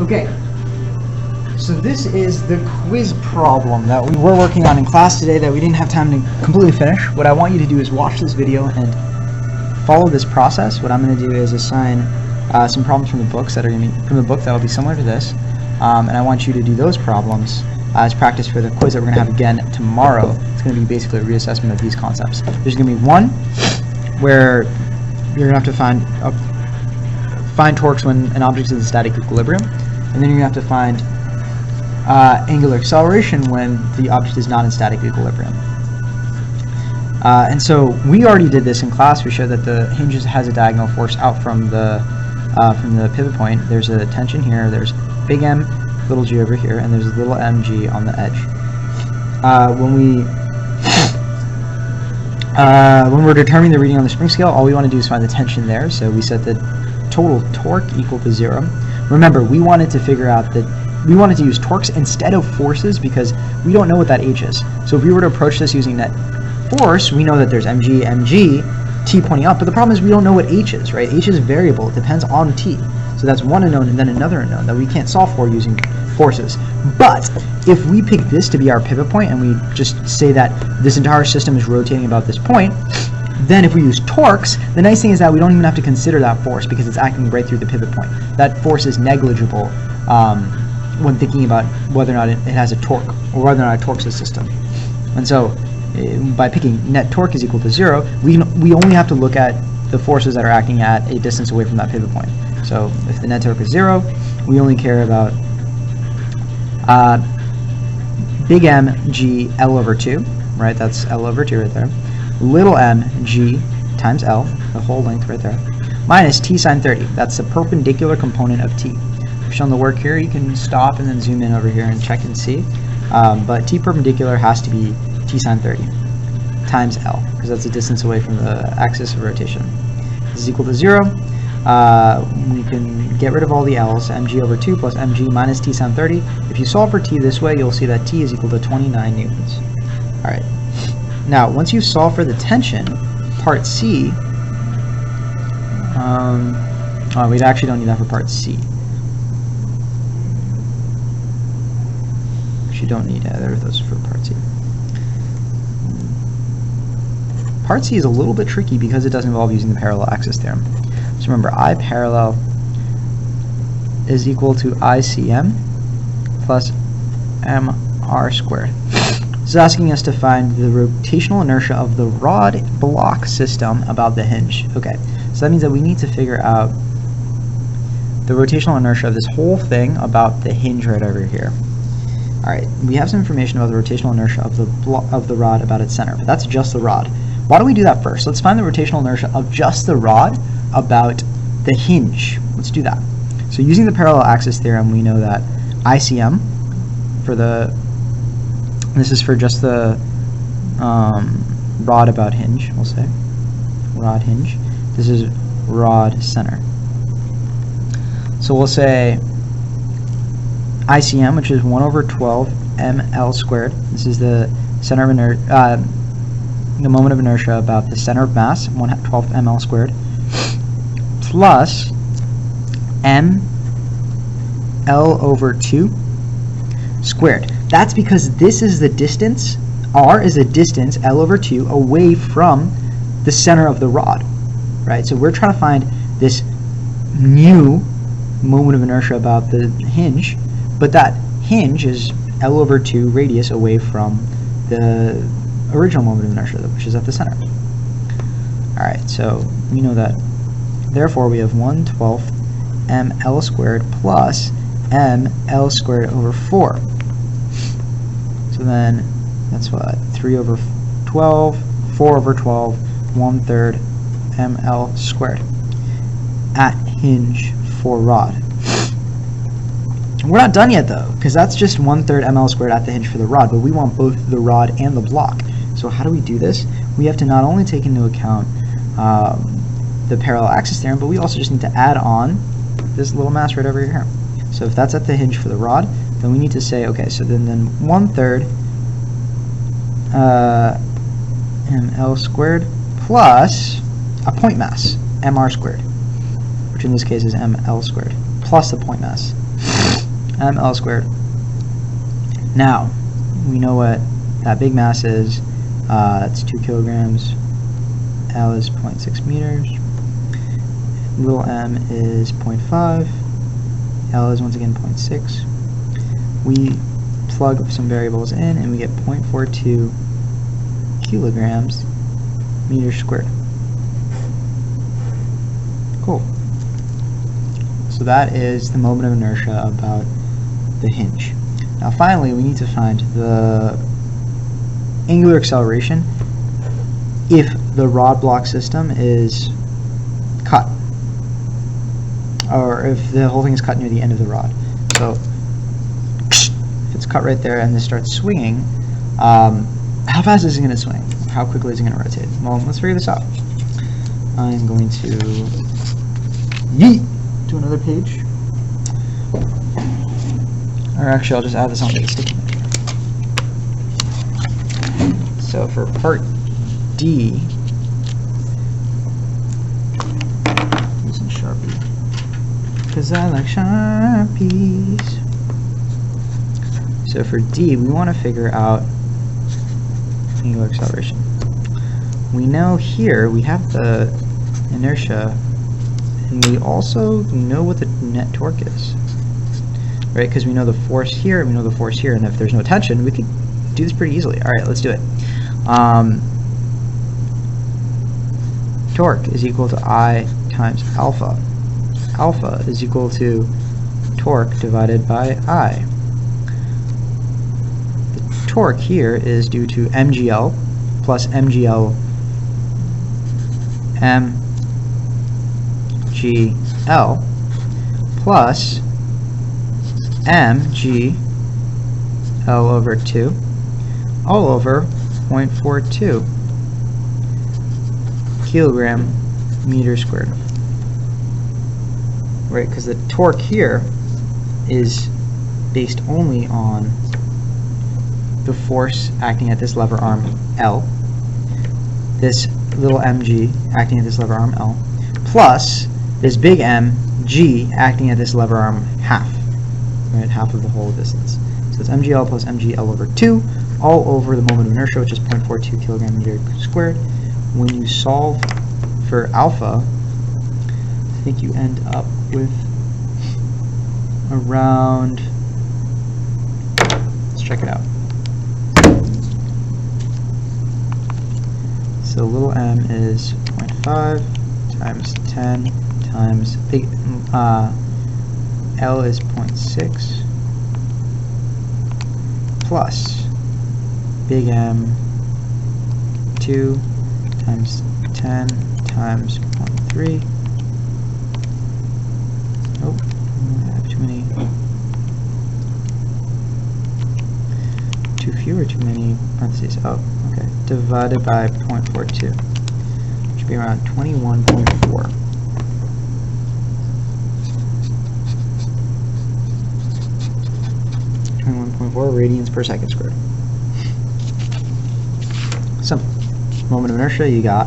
Okay, so this is the quiz problem that we were working on in class today that we didn't have time to completely finish. What I want you to do is watch this video and follow this process. What I'm going to do is assign some problems from the books that are going to be, from the book that will be similar to this, and I want you to do those problems as practice for the quiz that we're going to have again tomorrow. It's going to be basically a reassessment of these concepts. There's going to be one where you're going to have to find torques when an object is in static equilibrium, and then you're going to have to find angular acceleration when the object is not in static equilibrium. And so we already did this in class. We showed that the hinge has a diagonal force out from the pivot point. There's a tension here. There's big M, little g over here, and there's a little mg on the edge. When we're determining the reading on the spring scale, all we want to do is find the tension there. So we set the total torque equal to 0. Remember, we wanted to figure out that we wanted to use torques instead of forces because we don't know what that h is. So if we were to approach this using net force, we know that there's mg, t pointing up, but the problem is we don't know what h is, right? H is variable, it depends on t. So that's one unknown and then another unknown that we can't solve for using forces. But if we pick this to be our pivot point and we just say that this entire system is rotating about this point, then if we use torques, the nice thing is that we don't even have to consider that force because it's acting right through the pivot point. That force is negligible when thinking about whether or not it has a torque or whether or not it torques the system. And so by picking net torque is equal to 0, we only have to look at the forces that are acting at a distance away from that pivot point. So if the net torque is 0, we only care about big M G L over 2, right? That's L over 2 right there. Little m g times L, the whole length right there, minus t sine 30. That's the perpendicular component of t. I've shown the work here. You can stop and then zoom in over here and check and see. But t perpendicular has to be t sine 30 times L, because that's the distance away from the axis of rotation. This is equal to 0. We can get rid of all the L's, mg over 2 plus mg minus t sine 30. If you solve for t this way, you'll see that t is equal to 29 newtons. All right. Now, once you solve for the tension, part C, we actually don't need that for part C. Actually don't need either of those for part C. Part C is a little bit tricky because it does involve using the parallel axis theorem. So remember, I parallel is equal to ICM plus MR squared. This is asking us to find the rotational inertia of the rod block system about the hinge. Okay, so that means that we need to figure out the rotational inertia of this whole thing about the hinge right over here. All right, we have some information about the rotational inertia of the rod about its center, but that's just the rod. Why don't we do that first? Let's find the rotational inertia of just the rod about the hinge. Let's do that. So using the parallel axis theorem, we know that ICM for the this is for just the rod about hinge, we'll say. Rod hinge. This is rod center. So we'll say ICM, which is 1 over 12 ml squared. This is the center of the moment of inertia about the center of mass, 1/12 ml squared, plus ml over 2 squared. That's because this is the distance, r is a distance, L over 2, away from the center of the rod, right? So we're trying to find this new moment of inertia about the hinge, but that hinge is L over 2 radius away from the original moment of inertia, which is at the center. All right, so we know that, therefore we have 1/12 ml squared plus ml squared over 4. So then that's what, 3 over 12, 4 over 12, 1/3 ml squared at hinge for rod. We're not done yet though, because that's just 1/3 ml squared at the hinge for the rod, but we want both the rod and the block. So how do we do this? We have to not only take into account the parallel axis theorem, but we also just need to add on this little mass right over here. So if that's at the hinge for the rod, then we need to say, okay, so then 1/3 ml squared plus a point mass, mr squared, which in this case is ml squared, plus the point mass. ml squared. Now, we know what that big mass is. It's 2 kilograms. L is 0.6 meters. Little m is 0.5. L is once again 0.6. We plug some variables in and we get 0.42 kilograms meters squared. Cool. So that is the moment of inertia about the hinge. Now finally we need to find the angular acceleration if the rod block system is cut, or if the whole thing is cut near the end of the rod. So if it's cut right there and this starts swinging, how fast is it going to swing? How quickly is it going to rotate? Well, let's figure this out. I'm going to yeet to another page. Or actually, I'll just add this onto the sticky note. So for part D, using Sharpie, because I like Sharpies. So for D, we want to figure out angular acceleration. We know here we have the inertia, and we also know what the net torque is, right? Because we know the force here, and we know the force here, and if there's no tension, we could do this pretty easily. All right, let's do it. Torque is equal to I times alpha. Alpha is equal to torque divided by I. The torque here is due to mgl plus mgl mgl plus mgl over 2 all over 0.42 kilogram meter squared. Right, because the torque here is based only on the force acting at this lever arm L, this little mg acting at this lever arm L, plus this big mg acting at this lever arm half, right, half of the whole distance. So it's mgl plus mgl over 2 all over the moment of inertia, which is 0.42 kilogram meter squared. When you solve for alpha, I think you end up with around, let's check it out. So little m is 0.5 times 10 times big L is 0.6 plus big M 2 times 10 times 0.3. Oh, I have too many. Too few or too many parentheses? Oh, okay. Divided by 0.42, which would be around 21.4. 21.4 radians per second squared. Simple. Moment of inertia, you got.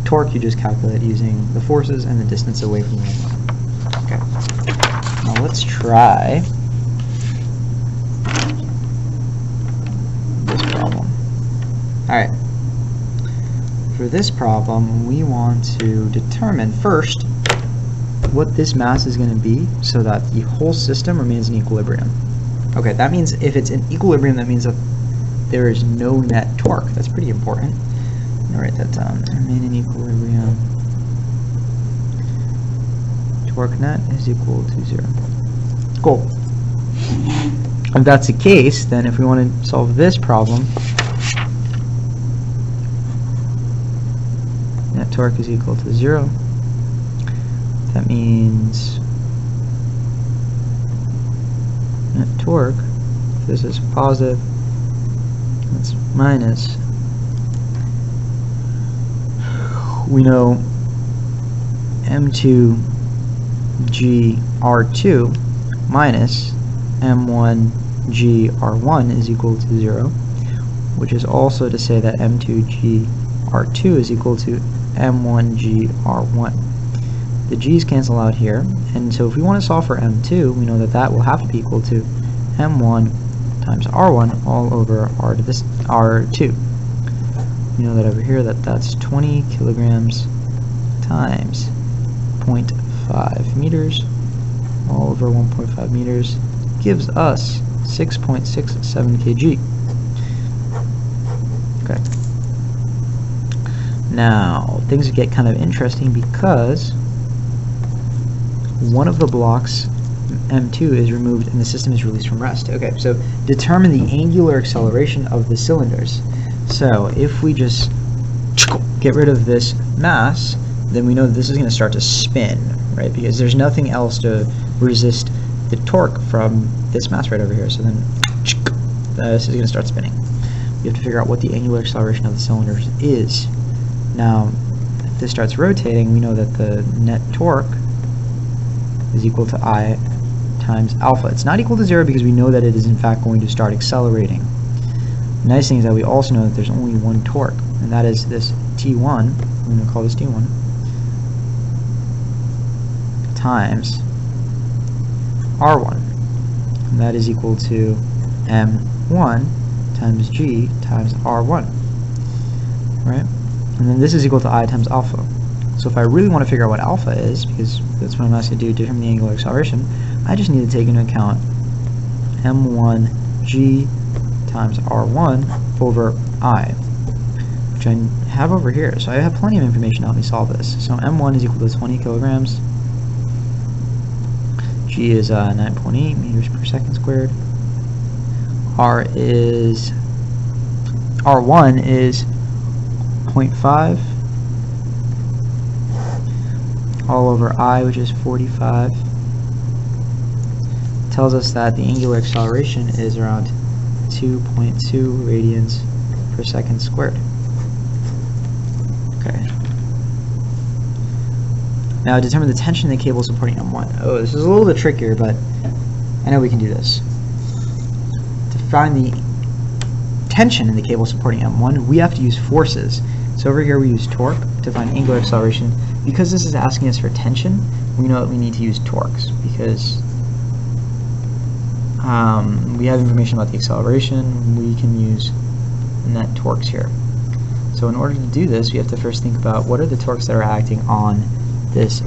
Torque, you just calculate using the forces and the distance away from the end. Okay. Now let's try this problem. Alright. For this problem, we want to determine first what this mass is going to be so that the whole system remains in equilibrium. Okay, that means if it's in equilibrium, that means that there is no net torque. That's pretty important. I'm going to write that down. Remain in equilibrium. Torque net is equal to 0. Cool. If that's the case, then if we want to solve this problem, net torque is equal to 0. That means net torque, if this is positive, that's minus. We know M2GR2 minus M1GR1 is equal to 0, which is also to say that M2GR2 is equal to M1GR1. the g's cancel out here, and so if we want to solve for m2, we know that that will have to be equal to m1 times r1 all over r to this r2. We know that over here that's 20 kilograms times 0.5 meters all over 1.5 meters gives us 6.67 kg. Okay. Now, things get kind of interesting because one of the blocks, M2, is removed and the system is released from rest. Okay, so determine the angular acceleration of the cylinders. So if we just get rid of this mass, then we know that this is going to start to spin, right? Because there's nothing else to resist the torque from this mass right over here. So then this is going to start spinning. We have to figure out what the angular acceleration of the cylinders is. Now, if this starts rotating, we know that the net torque is equal to I times alpha. It's not equal to 0 because we know that it is in fact going to start accelerating. The nice thing is that we also know that there's only one torque, and that is this T1, I'm going to call this T1, times R1. And that is equal to M1 times G times R1. Right? And then this is equal to I times alpha. So if I really want to figure out what alpha is, because that's what I'm asked to do to determine the angular acceleration, I just need to take into account M1G times R1 over I, which I have over here. So I have plenty of information to help me solve this. So M1 is equal to 20 kilograms. G is 9.8 meters per second squared. R1 is 0.5 all over I, which is 45. Tells us that the angular acceleration is around 2.2 radians per second squared. Okay. Now determine the tension in the cable supporting M1. Oh, this is a little bit trickier, but I know we can do this. To find the tension in the cable supporting M1, we have to use forces. So over here we use torque to find angular acceleration. Because this is asking us for tension, we know that we need to use torques because we have information about the acceleration. We can use net torques here. So in order to do this, we have to first think about what are the torques that are acting on this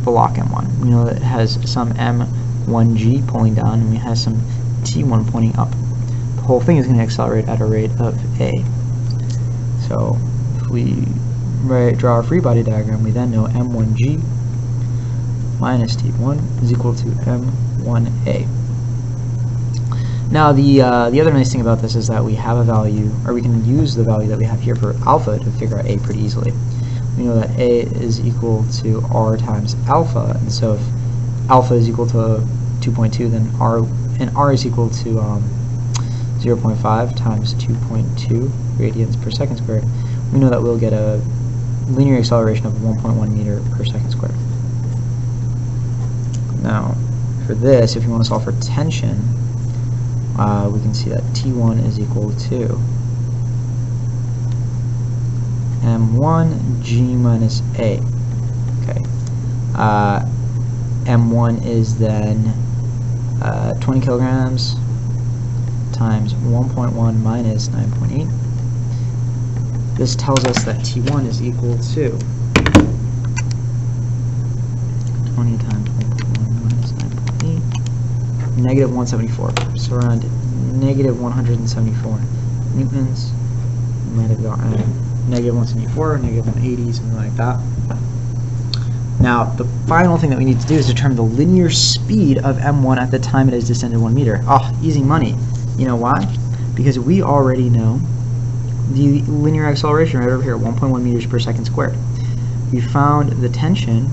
block M1. We know that it has some M1G pulling down and it has some T1 pointing up. The whole thing is going to accelerate at a rate of A. So if we draw our free body diagram, we then know M1G minus T1 is equal to M1A. Now the other nice thing about this is that we have a value, or we can use the value that we have here for alpha to figure out A pretty easily. We know that A is equal to R times alpha, and so if alpha is equal to 2.2, then R is equal to 0.5 times 2.2 radians per second squared. We know that we'll get a linear acceleration of 1.1 meter per second squared. Now, for this, if you want to solve for tension, we can see that T1 is equal to M1 G minus A. Okay. M1 is then 20 kilograms times 1.1 minus 9.8. This tells us that T1 is equal to 20 times 1.1 minus 9.8, negative 174. So around negative 174 newtons. We might have gotten negative 174, negative 180, something like that. Now, the final thing that we need to do is determine the linear speed of M1 at the time it has descended 1 meter. Oh, easy money. You know why? Because we already know the linear acceleration right over here, 1.1 meters per second squared. We found the tension.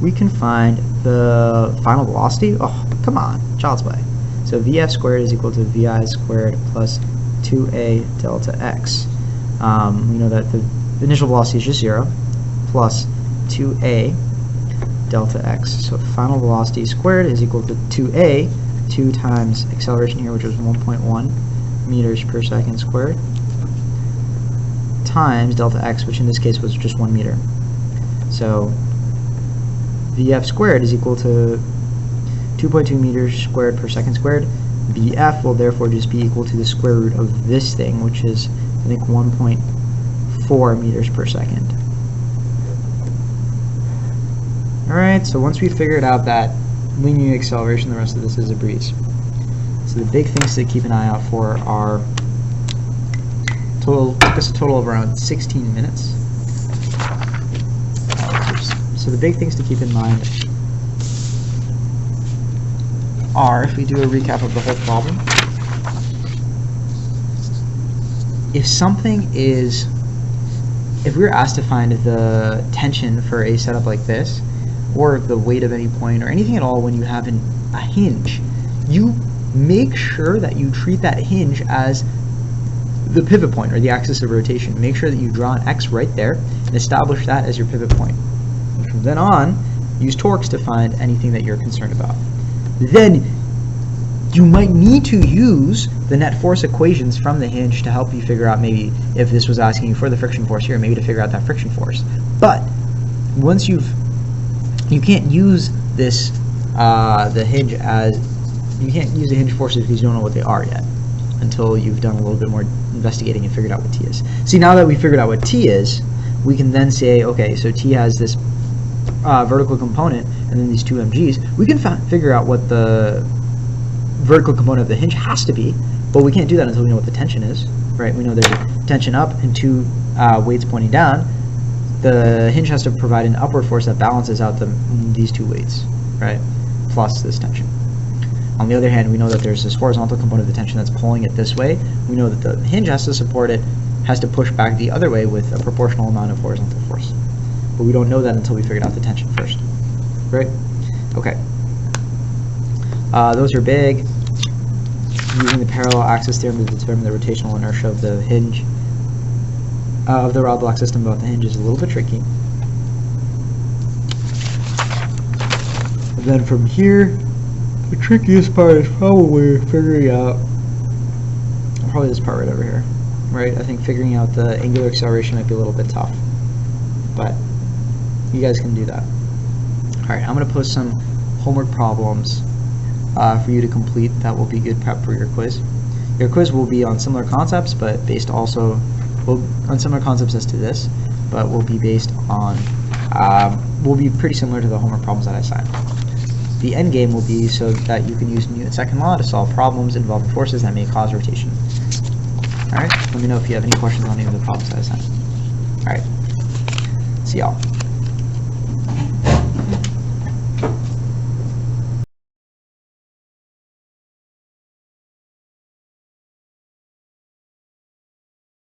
We can find the final velocity. Oh, come on, child's play. So Vf squared is equal to Vi squared plus 2a delta x. We know that the initial velocity is just 0 plus 2a delta x. So final velocity squared is equal to 2a, 2 times acceleration here, which was 1.1 meters per second squared, times delta x, which in this case was just 1 meter. So VF squared is equal to 2.2 meters squared per second squared. VF will therefore just be equal to the square root of this thing, which is, I think, 1.4 meters per second. Alright, so once we figured out that linear acceleration, the rest of this is a breeze. So the big things to keep an eye out for are took us a total of around 16 minutes. So the big things to keep in mind are, if we do a recap of the whole problem, if we were asked to find the tension for a setup like this, or the weight of any point, or anything at all when you have a hinge, you make sure that you treat that hinge as the pivot point, or the axis of rotation. Make sure that you draw an X right there, and establish that as your pivot point. And from then on, use torques to find anything that you're concerned about. Then you might need to use the net force equations from the hinge to help you figure out, maybe if this was asking you for the friction force here, maybe to figure out that friction force. But once you can't use this the hinge forces because you don't know what they are yet, until you've done a little bit more investigating and figured out what T is. See, now that we figured out what T is, we can then say, okay, so T has this vertical component and then these two mg's. We can figure out what the vertical component of the hinge has to be, but we can't do that until we know what the tension is, right? We know there's a tension up and two weights pointing down. The hinge has to provide an upward force that balances out these two weights, right, plus this tension. On the other hand, we know that there's this horizontal component of the tension that's pulling it this way. We know that the hinge has to support it, has to push back the other way with a proportional amount of horizontal force. But we don't know that until we figured out the tension first, right? Okay. Those are big. Using the parallel axis theorem to determine the rotational inertia of the hinge, of the rod block system about the hinge, is a little bit tricky. And then from here, the trickiest part is probably figuring out, probably this part right over here, right? I think figuring out the angular acceleration might be a little bit tough, but you guys can do that. Alright, I'm going to post some homework problems for you to complete. That will be good prep for your quiz. Your quiz will be on similar concepts, but based also on similar concepts as to this, but will be based on will be pretty similar to the homework problems that I assigned. The end game will be so that you can use Newton's second law to solve problems involving forces that may cause rotation. Alright, let me know if you have any questions on any of the problems that I assigned. Alright, see y'all.